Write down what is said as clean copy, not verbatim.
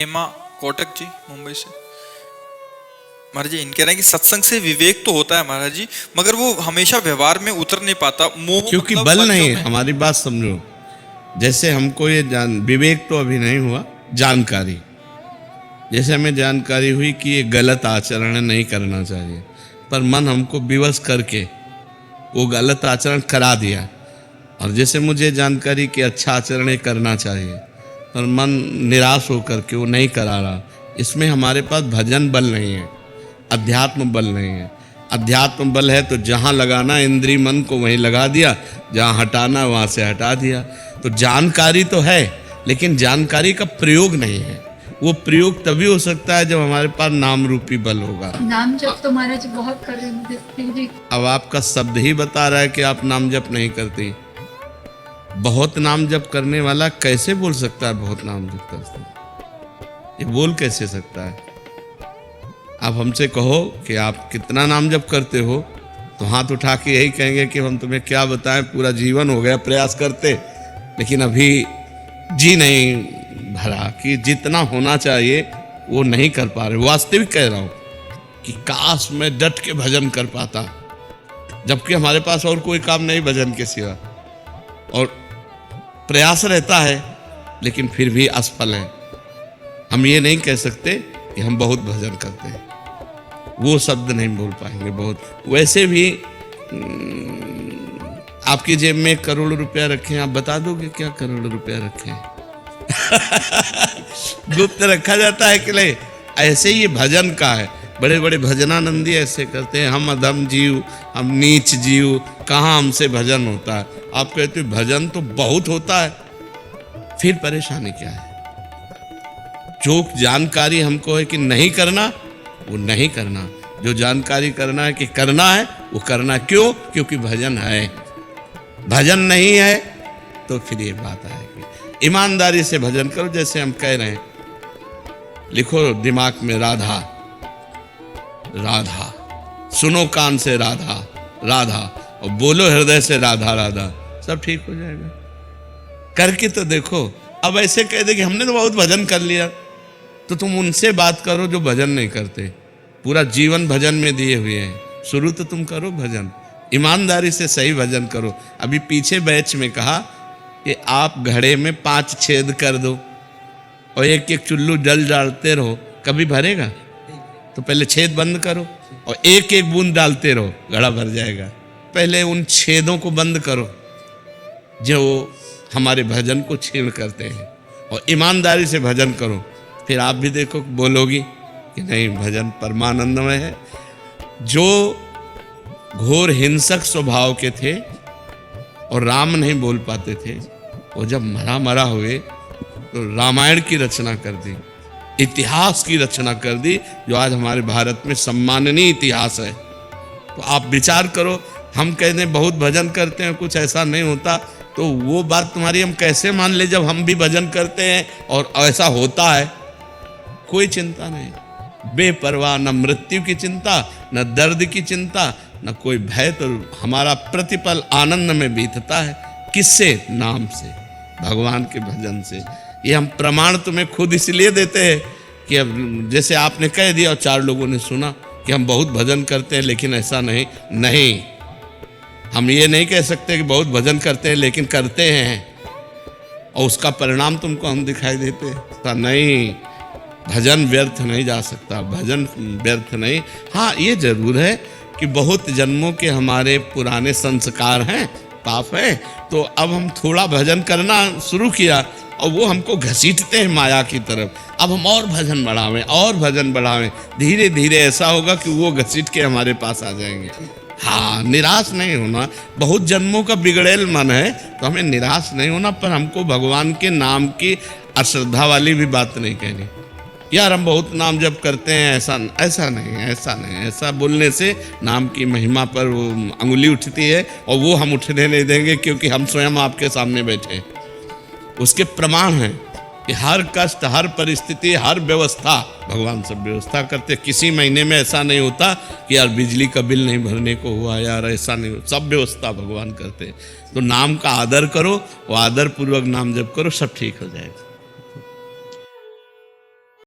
हेमा कोटक जी मुंबई से। महाराज जी इन कह रहे हैं कि सत्संग से विवेक तो होता है महाराज जी, मगर वो हमेशा व्यवहार में उतर नहीं पाता। मोह क्योंकि मतलब बल नहीं वाक्यों है। में। हमारी बात समझो, जैसे हमको ये विवेक तो अभी नहीं हुआ, जानकारी, जैसे हमें जानकारी हुई कि ये गलत आचरण है, नहीं करना चाहिए, पर मन हमको विवश करके वो गलत आचरण करा दिया। और जैसे मुझे जानकारी कि अच्छा आचरण ये करना चाहिए, पर मन निराश होकर के वो नहीं करा रहा, इसमें हमारे पास भजन बल नहीं है, अध्यात्म बल नहीं है। अध्यात्म बल है तो जहाँ लगाना इंद्रिय मन को वहीं लगा दिया, जहाँ हटाना वहाँ से हटा दिया। तो जानकारी तो है, लेकिन जानकारी का प्रयोग नहीं है। वो प्रयोग तभी हो सकता है जब हमारे पास नाम रूपी बल होगा। नाम जप तो महाराज बहुत कर रहे हैं। अब आपका शब्द ही बता रहा है कि आप नाम जप नहीं करती। बहुत नाम जप करने वाला कैसे बोल सकता है बहुत नाम जप करता है? ये बोल कैसे सकता है? आप हमसे कहो कि आप कितना नाम जप करते हो, तो हाथ उठा के यही कहेंगे कि हम तुम्हें क्या बताएं, पूरा जीवन हो गया प्रयास करते, लेकिन अभी जी नहीं भरा कि जितना होना चाहिए वो नहीं कर पा रहे। वास्तविक कह रहा हूँ कि काश मैं डट के भजन कर पाता, जबकि हमारे पास और कोई काम नहीं भजन के सिवा, और प्रयास रहता है, लेकिन फिर भी असफल है। हम ये नहीं कह सकते कि हम बहुत भजन करते हैं, वो शब्द नहीं बोल पाएंगे बहुत। वैसे भी आपकी जेब में 1 करोड़ रुपया रखे हैं, आप बता दोगे क्या करोड़ रुपया रखे हैं? गुप्त रखा जाता है कि नहीं? ऐसे ही भजन का है। बड़े बड़े भजनानंदी ऐसे करते हैं, हम अधम जीव, हम नीच जीव, कहाँ हमसे भजन होता है। आप कहते हो भजन तो बहुत होता है, फिर परेशानी क्या है? जो जानकारी हमको है कि नहीं करना, वो नहीं करना। जो जानकारी करना है कि करना है, वो करना। क्यों? क्योंकि भजन है। भजन नहीं है तो फिर ये बात आएगी। ईमानदारी से भजन करो, जैसे हम कह रहे हैं। लिखो दिमाग में राधा राधा, सुनो कान से राधा राधा, और बोलो हृदय से राधा राधा, सब ठीक हो जाएगा। करके तो देखो। अब ऐसे कह दे कि हमने तो बहुत भजन कर लिया, तो तुम उनसे बात करो जो भजन नहीं करते, पूरा जीवन भजन में दिए हुए हैं। शुरू तो तुम करो भजन, ईमानदारी से सही भजन करो। अभी पीछे बैच में कहा कि आप घड़े में 5 छेद कर दो और एक एक चुल्लू जल डालते रहो, कभी भरेगा? तो पहले छेद बंद करो और एक एक बूंद डालते रहो, घड़ा भर जाएगा। पहले उन छेदों को बंद करो जो हमारे भजन को छीण करते हैं, और ईमानदारी से भजन करो। फिर आप भी देखो, बोलोगी कि नहीं भजन परमानंदमय है। जो घोर हिंसक स्वभाव के थे और राम नहीं बोल पाते थे, वो जब मरा हुए तो रामायण की रचना कर दी, इतिहास की रचना कर दी, जो आज हमारे भारत में सम्माननीय इतिहास है। तो आप विचार करो, हम कहते हैं बहुत भजन करते हैं, कुछ ऐसा नहीं होता, तो वो बात तुम्हारी हम कैसे मान ले जब हम भी भजन करते हैं और ऐसा होता है? कोई चिंता नहीं, बेपरवाह, न मृत्यु की चिंता, न दर्द की चिंता, न कोई भय। तो हमारा प्रतिपल आनंद में बीतता है। किससे? नाम से, भगवान के भजन से। ये हम प्रमाण तुम्हें खुद इसलिए देते हैं कि अब जैसे आपने कह दिया और 4 लोगों ने सुना कि हम बहुत भजन करते हैं, लेकिन ऐसा नहीं। हम ये नहीं कह सकते कि बहुत भजन करते हैं लेकिन करते हैं और उसका परिणाम तुमको हम दिखाई देते हैं। नहीं, भजन व्यर्थ नहीं जा सकता, भजन व्यर्थ नहीं। हाँ, ये जरूर है कि बहुत जन्मों के हमारे पुराने संस्कार हैं, पाप हैं, तो अब हम थोड़ा भजन करना शुरू किया और वो हमको घसीटते हैं माया की तरफ। अब हम और भजन बढ़ावें, धीरे धीरे ऐसा होगा कि वो घसीट के हमारे पास आ जाएंगे। हाँ, निराश नहीं होना। बहुत जन्मों का बिगड़ेल मन है तो हमें निराश नहीं होना, पर हमको भगवान के नाम की अश्रद्धा वाली भी बात नहीं कहनी। यार हम बहुत नाम जप करते हैं, ऐसा नहीं। ऐसा बोलने से नाम की महिमा पर वो अंगुली उठती है, और वो हम उठने नहीं देंगे, क्योंकि हम स्वयं आपके सामने बैठे हैं। उसके प्रमाण हैं कि हर कष्ट, हर परिस्थिति, हर व्यवस्था भगवान सब व्यवस्था करते। किसी महीने में ऐसा नहीं होता कि यार बिजली का बिल नहीं भरने को हुआ, यार ऐसा नहीं हो, सब व्यवस्था भगवान करते। तो नाम का आदर करो, वो आदर पूर्वक नाम जप करो, सब ठीक हो जाएगा।